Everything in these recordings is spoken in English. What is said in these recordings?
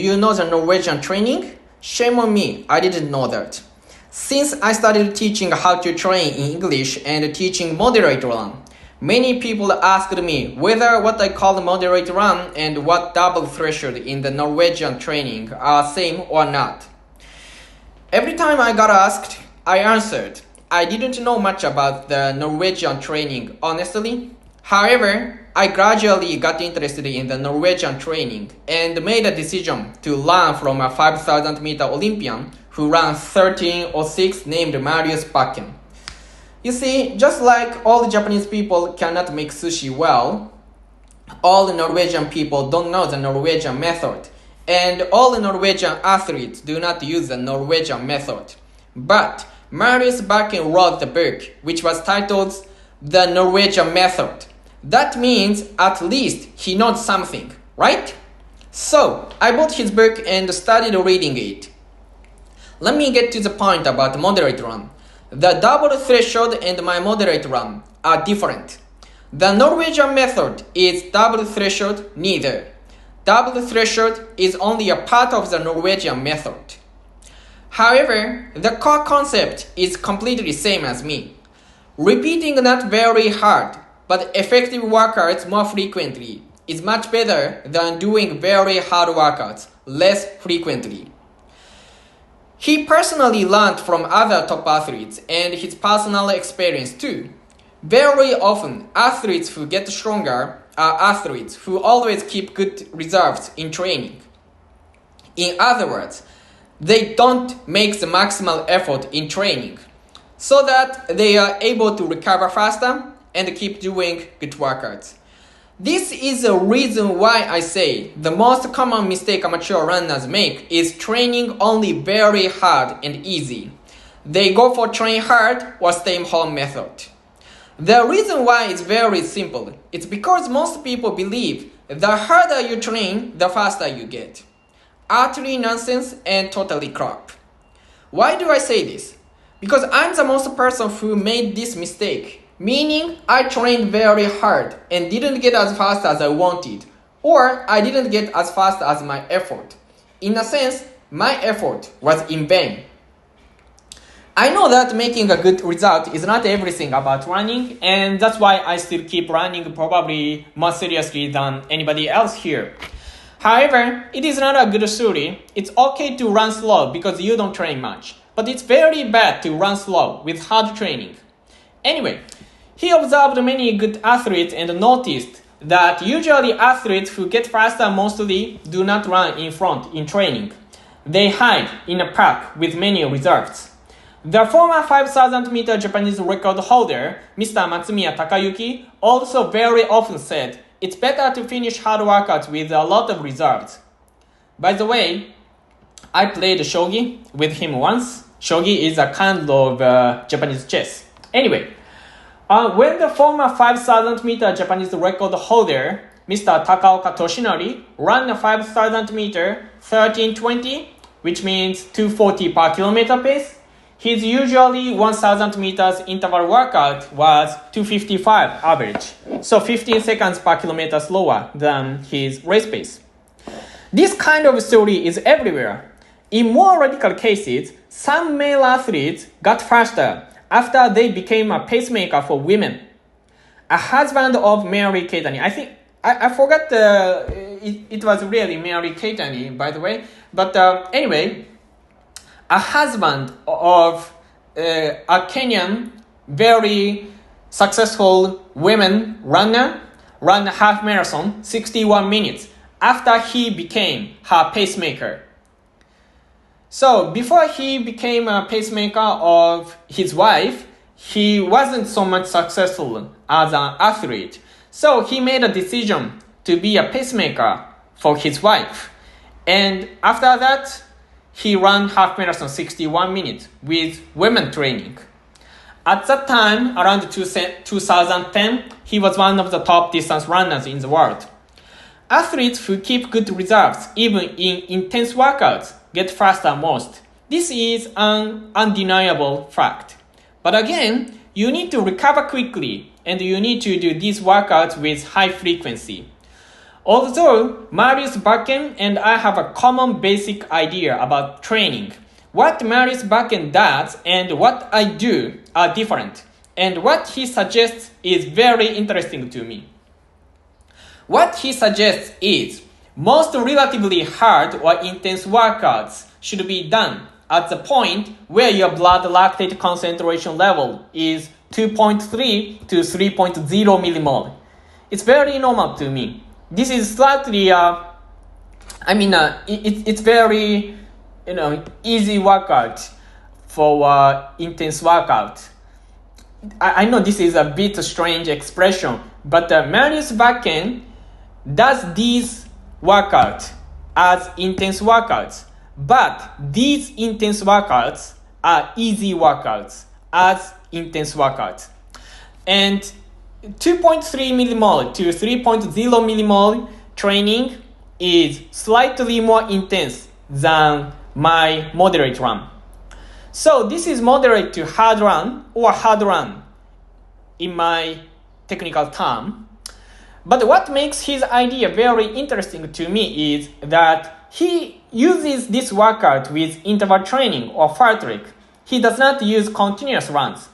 Do you know the Norwegian training? Shame on me, I didn't know that. Since I started teaching how to train in English and teaching moderate run, many people asked me whether what I call moderate run and what double threshold in the Norwegian training are same or not. Every time I got asked, I answered, I didn't know much about the Norwegian training, honestly. However, I gradually got interested in the Norwegian training and made a decision to learn from a 5,000 meter Olympian who ran 13:06 named Marius Bakken. You see, just like all Japanese people cannot make sushi well, all Norwegian people don't know the Norwegian method, and all Norwegian athletes do not use the Norwegian method. But Marius Bakken wrote the book, which was titled The Norwegian Method. That means at least he knows something, right? So, I bought his book and started reading it. Let me get to the point about moderate run. The double threshold and my moderate run are different. The Norwegian method is double threshold neither. Double threshold is only a part of the Norwegian method. However, the core concept is completely same as me. Repeating not very hard, but effective workouts more frequently is much better than doing very hard workouts less frequently. He personally learned from other top athletes and his personal experience too. Very often, athletes who get stronger are athletes who always keep good results in training. In other words, they don't make the maximal effort in training, so that they are able to recover faster and keep doing good workouts. This is the reason why I say the most common mistake amateur runners make is training only very hard and easy. They go for train hard or stay home method. The reason why is very simple. It's because most people believe the harder you train, the faster you get. Utterly nonsense and totally crap. Why do I say this? Because I'm the most person who made this mistake. Meaning, I trained very hard and didn't get as fast as I wanted, or I didn't get as fast as my effort. In a sense, my effort was in vain. I know that making a good result is not everything about running, and that's why I still keep running probably more seriously than anybody else here. However, it is not a good story. It's okay to run slow because you don't train much, but it's very bad to run slow with hard training. Anyway, he observed many good athletes and noticed that usually athletes who get faster mostly do not run in front in training. They hide in a pack with many reserves. The former 5,000 meter Japanese record holder, Mr. Matsumiya Takayuki, also very often said it's better to finish hard workouts with a lot of reserves. By the way, I played shogi with him once. Shogi is a kind of Japanese chess. Anyway, when the former 5,000 meter Japanese record holder, Mr. Takaoka Toshinori, ran a 5,000 meter 13:20, which means 240 per kilometer pace, his usually 1,000 meters interval workout was 255 average, so 15 seconds per kilometer slower than his race pace. This kind of story is everywhere. In more radical cases, some male athletes got faster after they became a pacemaker for women. A husband of Mary Keitany, I forgot it was really Mary Keitany, by the way, but anyway, a husband of a Kenyan very successful women runner ran a half marathon 61 minutes after he became her pacemaker. So before he became a pacemaker of his wife, he wasn't so much successful as an athlete. So he made a decision to be a pacemaker for his wife. And after that, he ran half marathon 61 minutes with women training. At that time, around 2010, he was one of the top distance runners in the world. Athletes who keep good results, even in intense workouts, get faster most. This is an undeniable fact. But again, you need to recover quickly and you need to do these workouts with high frequency. Although Marius Bakken and I have a common basic idea about training, what Marius Bakken does and what I do are different, and what he suggests is very interesting to me. What he suggests is most relatively hard or intense workouts should be done at the point where your blood lactate concentration level is 2.3 to 3.0 millimole. It's very normal to me. This is slightly, it's very, easy workout for intense workout. I know this is a bit strange expression, but Marius Bakken does these workouts as intense workouts, but these intense workouts are easy workouts as intense workouts. And 2.3 millimole to 3.0 millimole training is slightly more intense than my moderate run. So this is moderate to hard run or hard run in my technical term. But what makes his idea very interesting to me is that he uses this workout with interval training or fart rate. He does not use continuous runs.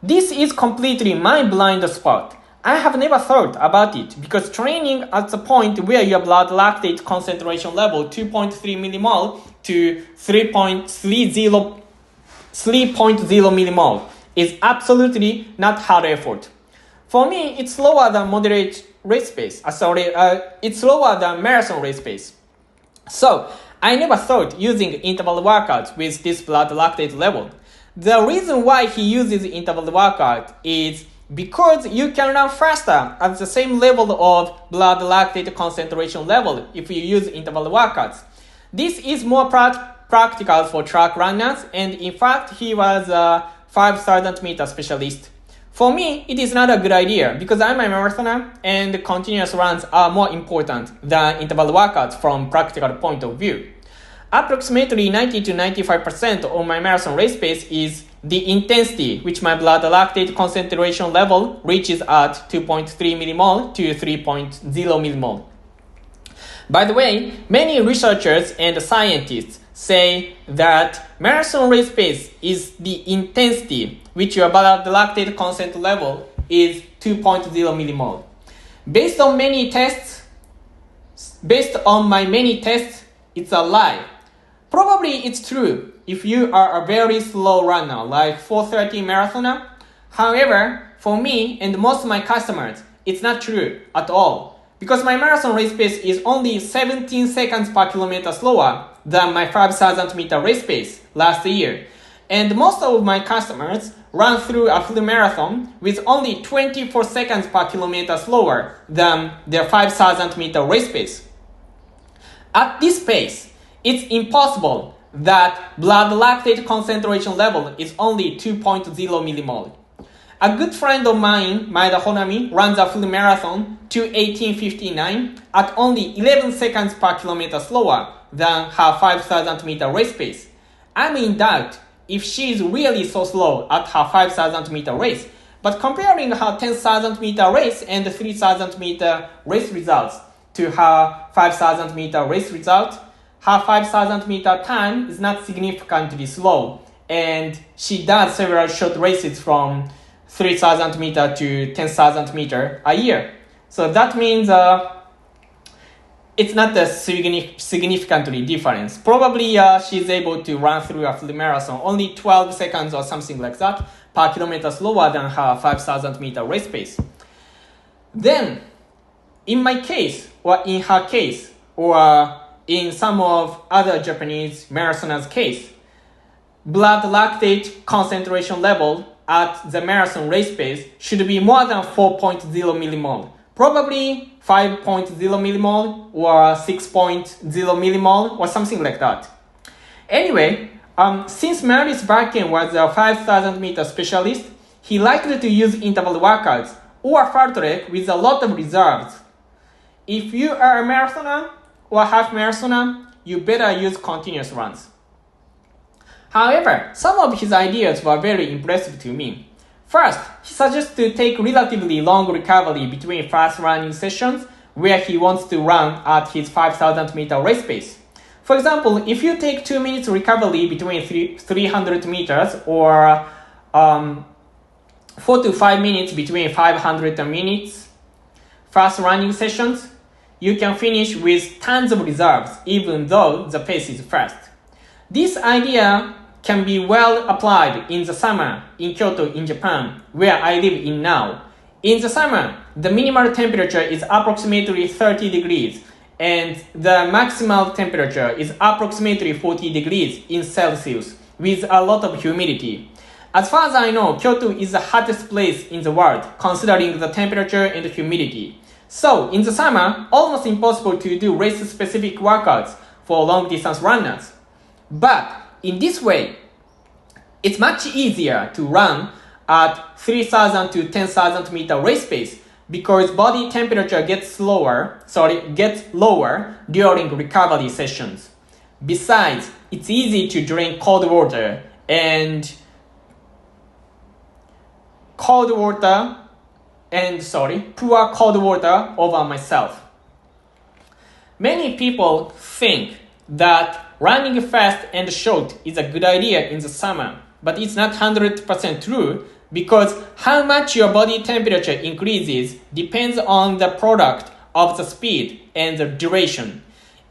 This is completely my blind spot. I have never thought about it because training at the point where your blood lactate concentration level 2.3 millimole to 3.30 millimole is absolutely not hard effort. For me, it's lower than moderate race pace. It's lower than marathon race pace. So I never thought using interval workouts with this blood lactate level. The reason why he uses interval workout is because you can run faster at the same level of blood lactate concentration level if you use interval workouts. This is more practical for track runners, and in fact, he was a 5,000 meter specialist. For me, it is not a good idea because I'm a marathoner and continuous runs are more important than interval workouts from practical point of view. Approximately 90 to 95% of my marathon race pace is the intensity which my blood lactate concentration level reaches at 2.3 millimole to 3.0 millimole. By the way, many researchers and scientists say that marathon race pace is the intensity which your blood lactate concentration level is 2.0 millimole. Based on my many tests, it's a lie. Probably it's true if you are a very slow runner like 4:30 marathoner. However, for me and most of my customers, it's not true at all because my marathon race pace is only 17 seconds per kilometer slower than my 5,000 meter race pace last year. And most of my customers run through a full marathon with only 24 seconds per kilometer slower than their 5,000 meter race pace. At this pace, it's impossible that blood lactate concentration level is only 2.0 millimole. A good friend of mine, Maeda Honami, runs a full marathon to 18:59 at only 11 seconds per kilometer slower than her 5,000 meter race pace. I'm in doubt if she is really so slow at her 5,000 meter race, but comparing her 10,000 meter race and 3,000 meter race results to her 5,000 meter race result, her 5,000 meter time is not significantly slow, and she does several short races from 3,000 meter to 10,000 meter a year. So that means it's not a significantly difference. Probably she's able to run through a full marathon only 12 seconds or something like that per kilometer slower than her 5,000 meter race pace. Then, in my case, or in her case, or in some of other Japanese marathoners' case, blood lactate concentration level at the marathon race pace should be more than 4.0 millimole. Probably 5.0 millimole or 6.0 millimole or something like that. Anyway, since Marius Bakken was a 5,000 meter specialist, he liked to use interval workouts or fart track with a lot of reserves. If you are a marathoner or half marathoner, you better use continuous runs. However, some of his ideas were very impressive to me. First, he suggests to take relatively long recovery between fast running sessions where he wants to run at his 5,000 meter race pace. For example, if you take 2 minutes recovery between 300 meters or 4 to 5 minutes between 500 minutes fast running sessions, you can finish with tons of reserves even though the pace is fast. This idea can be well applied in the summer in Kyoto in Japan, where I live in now. In the summer, the minimal temperature is approximately 30 degrees and the maximal temperature is approximately 40 degrees in Celsius with a lot of humidity. As far as I know, Kyoto is the hottest place in the world considering the temperature and humidity. So, in the summer, almost impossible to do race-specific workouts for long-distance runners. But in this way, it's much easier to run at 3,000 to 10,000 meter race pace because body temperature gets lower during recovery sessions. Besides, it's easy to drink cold water and pour cold water over myself. Many people think that running fast and short is a good idea in the summer, but it's not 100% true because how much your body temperature increases depends on the product of the speed and the duration.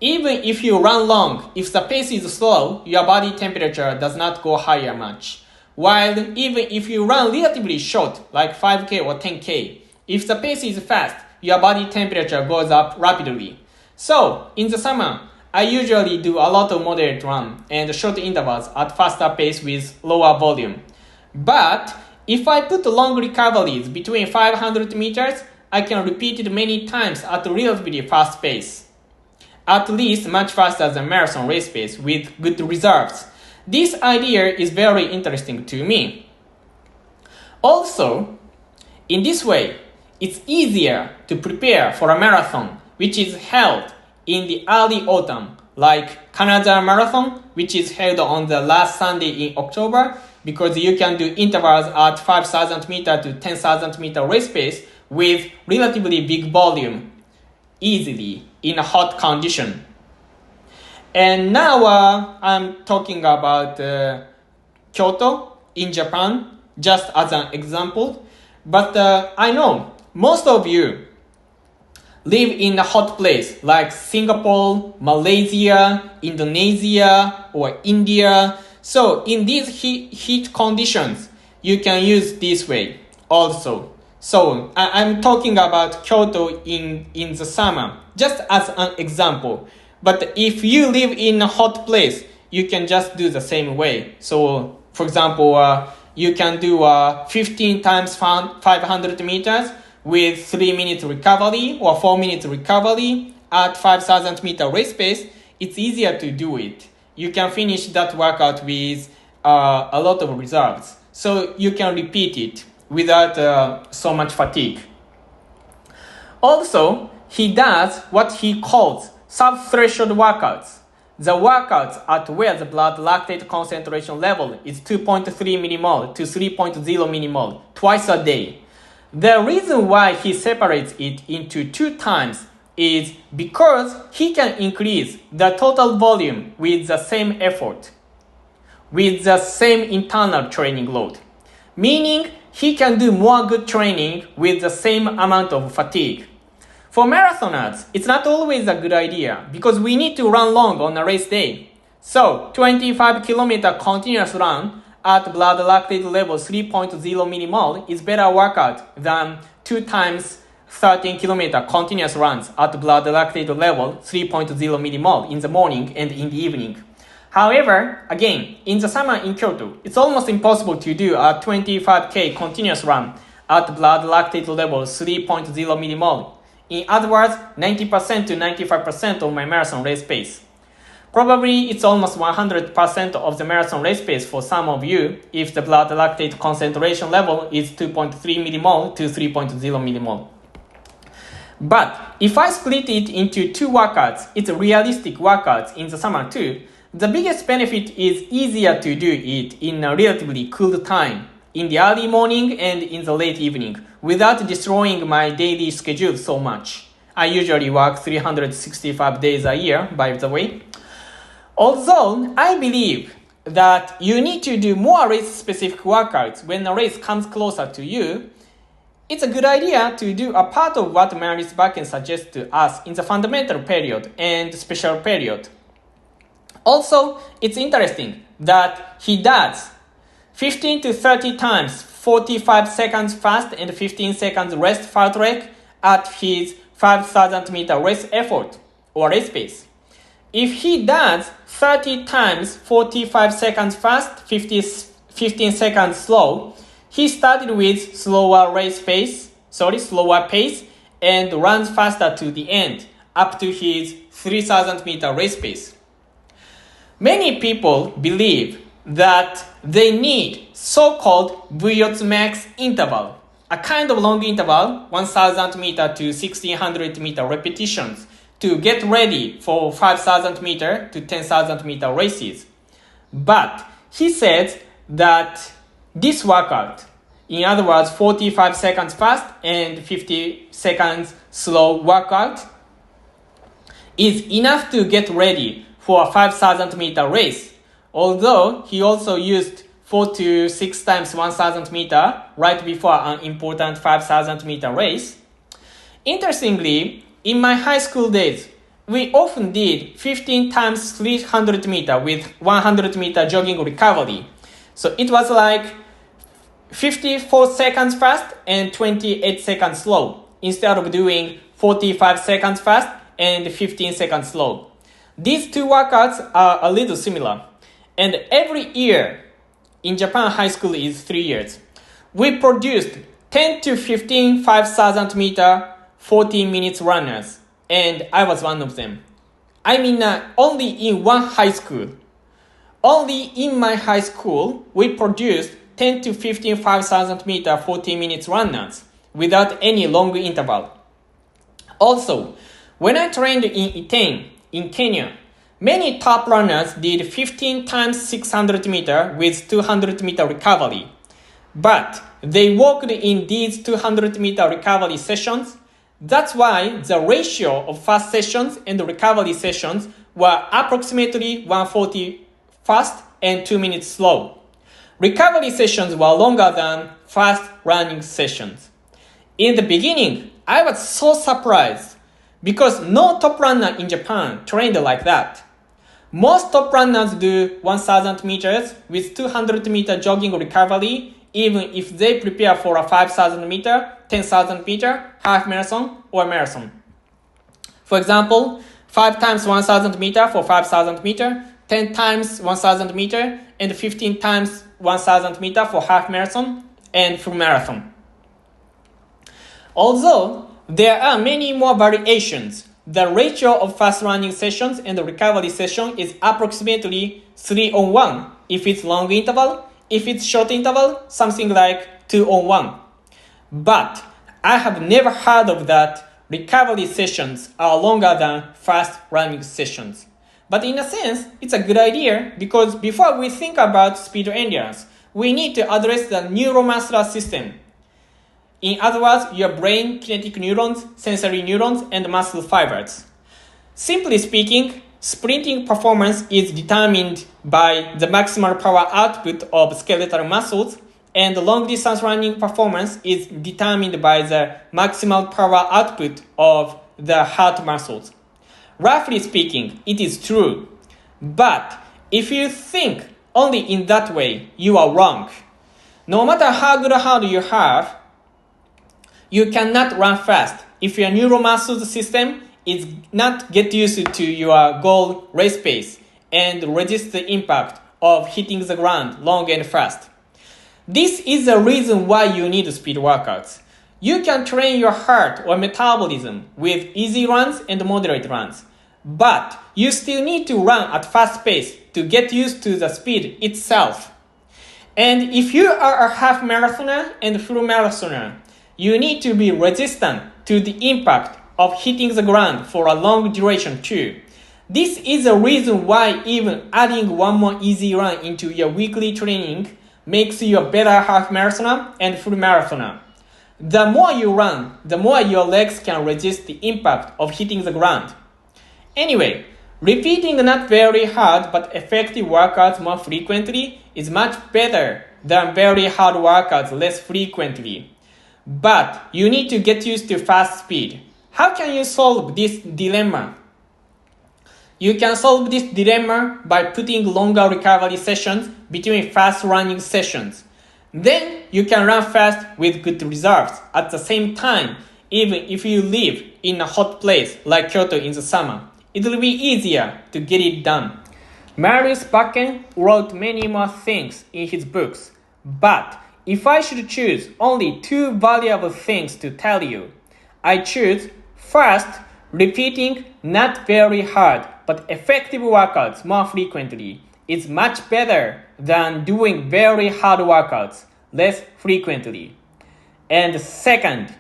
Even if you run long, if the pace is slow, your body temperature does not go higher much. While even if you run relatively short, like 5K or 10K, if the pace is fast, your body temperature goes up rapidly. So, in the summer, I usually do a lot of moderate run and short intervals at faster pace with lower volume. But if I put long recoveries between 500 meters, I can repeat it many times at a relatively fast pace. At least much faster than marathon race pace with good reserves. This idea is very interesting to me. Also, in this way, it's easier to prepare for a marathon which is held in the early autumn, like Canada Marathon, which is held on the last Sunday in October, because you can do intervals at 5,000 meter to 10,000 meter race pace with relatively big volume easily in a hot condition. And now I'm talking about Kyoto in Japan, just as an example. But I know most of you live in a hot place like Singapore, Malaysia, Indonesia, or India. So in these heat conditions, you can use this way also. So I'm talking about Kyoto in the summer, just as an example. But if you live in a hot place, you can just do the same way. So for example, you can do 15 times 500 meters with 3 minutes recovery or 4 minutes recovery at 5,000 meter race pace. It's easier to do it. You can finish that workout with a lot of reserves. So you can repeat it without so much fatigue. Also, he does what he calls sub-threshold workouts. The workouts at where the blood lactate concentration level is 2.3 millimole to 3.0 millimole twice a day. The reason why he separates it into 2 times is because he can increase the total volume with the same effort, with the same internal training load. Meaning, he can do more good training with the same amount of fatigue. For marathoners, it's not always a good idea because we need to run long on a race day. So, 25-kilometer continuous run at blood lactate level 3.0 millimole is better workout than 2 times 13-kilometer continuous runs at blood lactate level 3.0 millimole in the morning and in the evening. However, again, in the summer in Kyoto, it's almost impossible to do a 25k continuous run at blood lactate level 3.0 millimole. In other words, 90% to 95% of my marathon race pace. Probably it's almost 100% of the marathon race pace for some of you if the blood lactate concentration level is 2.3 millimole to 3.0 millimole. But if I split it into 2 workouts, it's realistic workouts in the summer too. The biggest benefit is easier to do it in a relatively cool time, in the early morning and in the late evening, without destroying my daily schedule so much. I usually work 365 days a year, by the way. Although I believe that you need to do more race-specific workouts when a race comes closer to you, it's a good idea to do a part of what Maurice Bakken suggests to us in the fundamental period and special period. Also, it's interesting that he does 15 to 30 times 45 seconds fast and 15 seconds rest fart rate at his 5,000 meter race effort or race pace. If he does 30 times 45 seconds fast, 15 seconds slow, he started with slower pace, and runs faster to the end, up to his 3,000 meter race pace. Many people believe that they need so-called VO2 max interval, a kind of long interval, 1,000 meter to 1,600 meter repetitions, to get ready for 5,000 meter to 10,000 meter races. But he says that this workout, in other words, 45 seconds fast and 50 seconds slow workout, is enough to get ready for a 5,000 meter race. Although he also used 4 to 6 times 1,000 meter right before an important 5,000 meter race. Interestingly, in my high school days, we often did 15 times 300 meter with 100 meter jogging recovery. So it was like 54 seconds fast and 28 seconds slow, instead of doing 45 seconds fast and 15 seconds slow. These two workouts are a little similar. And every year, in Japan, high school is 3 years, we produced 10 to 15 5,000 meter 40 minutes runners, and I was one of them. I mean, only in one high school. Only in my high school, we produced 10 to 15 5,000 meter 40 minutes runners without any long interval. Also, when I trained in Iten, in Kenya, many top runners did 15 times 600 meter with 200 meter recovery. But they walked in these 200 meter recovery sessions. That's why the ratio of fast sessions and recovery sessions were approximately 140 fast and 2 minutes slow. Recovery sessions were longer than fast running sessions. In the beginning, I was so surprised because no top runner in Japan trained like that. Most top runners do 1,000 meters with 200 meter jogging recovery, even if they prepare for a 5,000 meter, 10,000 meter, half marathon, or marathon. For example, 5 times 1,000 meter for 5,000 meter, 10 times 1,000 meter, and 15 times 1,000 meter for half marathon and full marathon. Although there are many more variations, the ratio of fast running sessions and the recovery session is approximately 3-on-1 if it's long interval. If it's short interval, something like 2-on-1. But I have never heard of that recovery sessions are longer than fast running sessions. But in a sense, it's a good idea because before we think about speed endurance, we need to address the neuromuscular system. In other words, your brain, kinetic neurons, sensory neurons, and muscle fibers. Simply speaking, sprinting performance is determined by the maximal power output of skeletal muscles, and long distance running performance is determined by the maximal power output of the heart muscles. Roughly speaking, it is true. But if you think only in that way, you are wrong. No matter how good a heart you have, you cannot run fast if your neuromuscular system is not get used to your goal race pace and resist the impact of hitting the ground long and fast. This is the reason why you need speed workouts. You can train your heart or metabolism with easy runs and moderate runs, but you still need to run at fast pace to get used to the speed itself. And if you are a half marathoner and full marathoner, you need to be resistant to the impact of hitting the ground for a long duration too. This is the reason why even adding one more easy run into your weekly training makes you a better half marathoner and full marathoner. The more you run, the more your legs can resist the impact of hitting the ground. Anyway, repeating not very hard but effective workouts more frequently is much better than very hard workouts less frequently. But you need to get used to fast speed. How can you solve this dilemma? You can solve this dilemma by putting longer recovery sessions between fast running sessions. Then you can run fast with good results at the same time, even if you live in a hot place like Kyoto in the summer. It will be easier to get it done. Marius Bakken wrote many more things in his books, but if I should choose only 2 valuable things to tell you, I choose first, repeating not very hard but effective workouts more frequently is much better than doing very hard workouts less frequently. And second,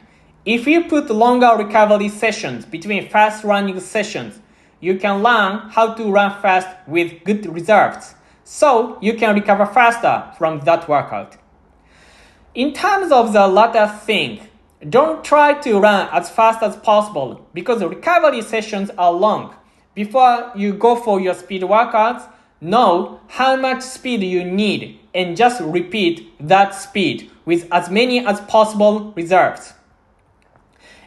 if you put longer recovery sessions between fast running sessions, you can learn how to run fast with good results, so you can recover faster from that workout. In terms of the latter thing, don't try to run as fast as possible because recovery sessions are long. Before you go for your speed workouts, know how much speed you need and just repeat that speed with as many as possible reserves.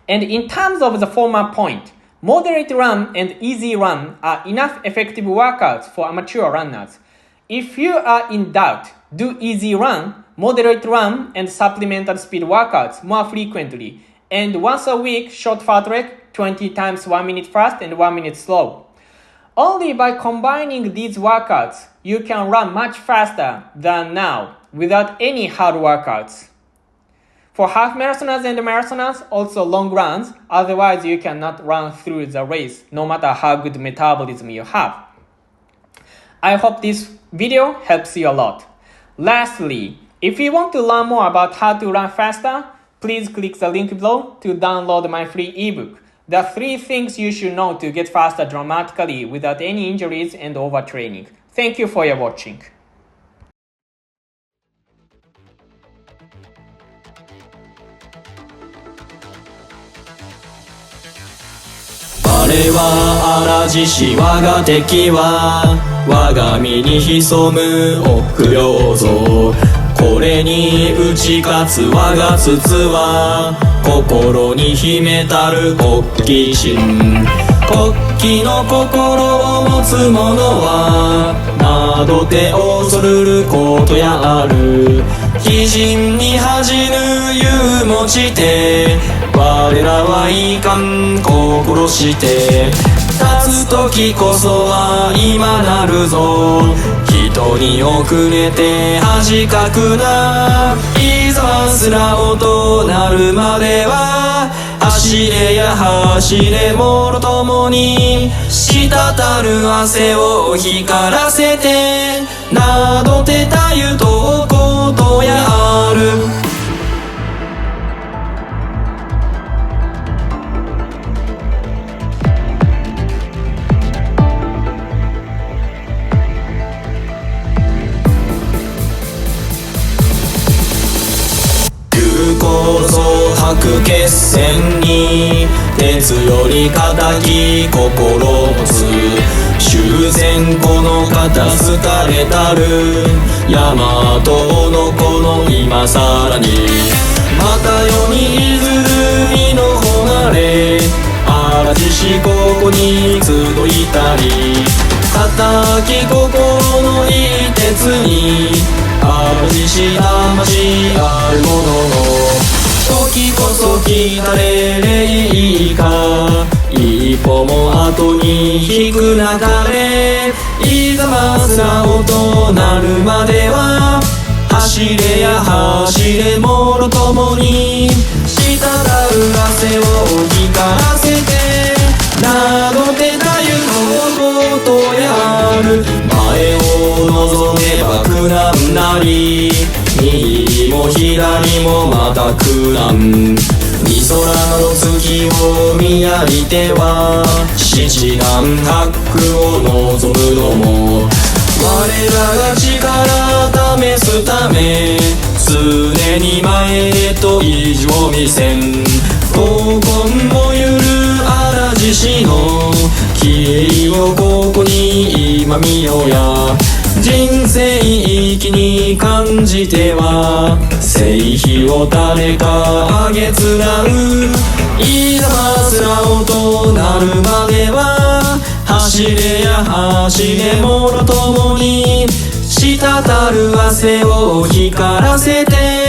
And in terms of the former point, moderate run and easy run are enough effective workouts for amateur runners. If you are in doubt, do easy run, moderate run, and supplemental speed workouts more frequently, and once a week short fast rate 20 times 1 minute fast and 1 minute slow. Only by combining these workouts, you can run much faster than now without any hard workouts. For half marathoners and marathoners, also long runs, otherwise you cannot run through the race no matter how good metabolism you have. I hope this video helps you a lot. Lastly, if you want to learn more about how to run faster, please click the link below to download my free ebook, The 3 Things You Should Know to Get Faster Dramatically Without Any Injuries and Overtraining. Thank you for your watching. 我は嵐し我が敵は我が身に潜む臆病像これに打ち勝つ我が筒は心に秘めたる国旗心国旗の心を持つ者はなど手を恐るることやある非人に恥じぬ勇持ちて我らはいかん心して立つ時こそは今なるぞ人に遅れて恥かくないざすら音なるまでは走れや走れ者ともに滴る汗を光らせてなどてたゆとことやある白血戦に鉄より固き心持つ修繕この方すたれたる大和のこの今さらにまた世にいずる身の誉れ嵐しここに集いたり叩き心のいい鉄に嵐し魂あるものの時こそ来たれれいいか一歩も後に引くなかれいざまずな音なるまでは走れや走れ者ともに滴る汗を光らせてなどてたゆのことやある前を望めば苦難なり右も左もまた苦難み空の月を見上げては七難八苦を望むのも我らが力試すため常に前へと意地を見せん闘魂もゆる荒獅子の消えをここに今見ようや人生意気に感じては聖碑を誰かあげつらういざまつらおとなるまでは走れや走れもろともに滴る汗を光らせて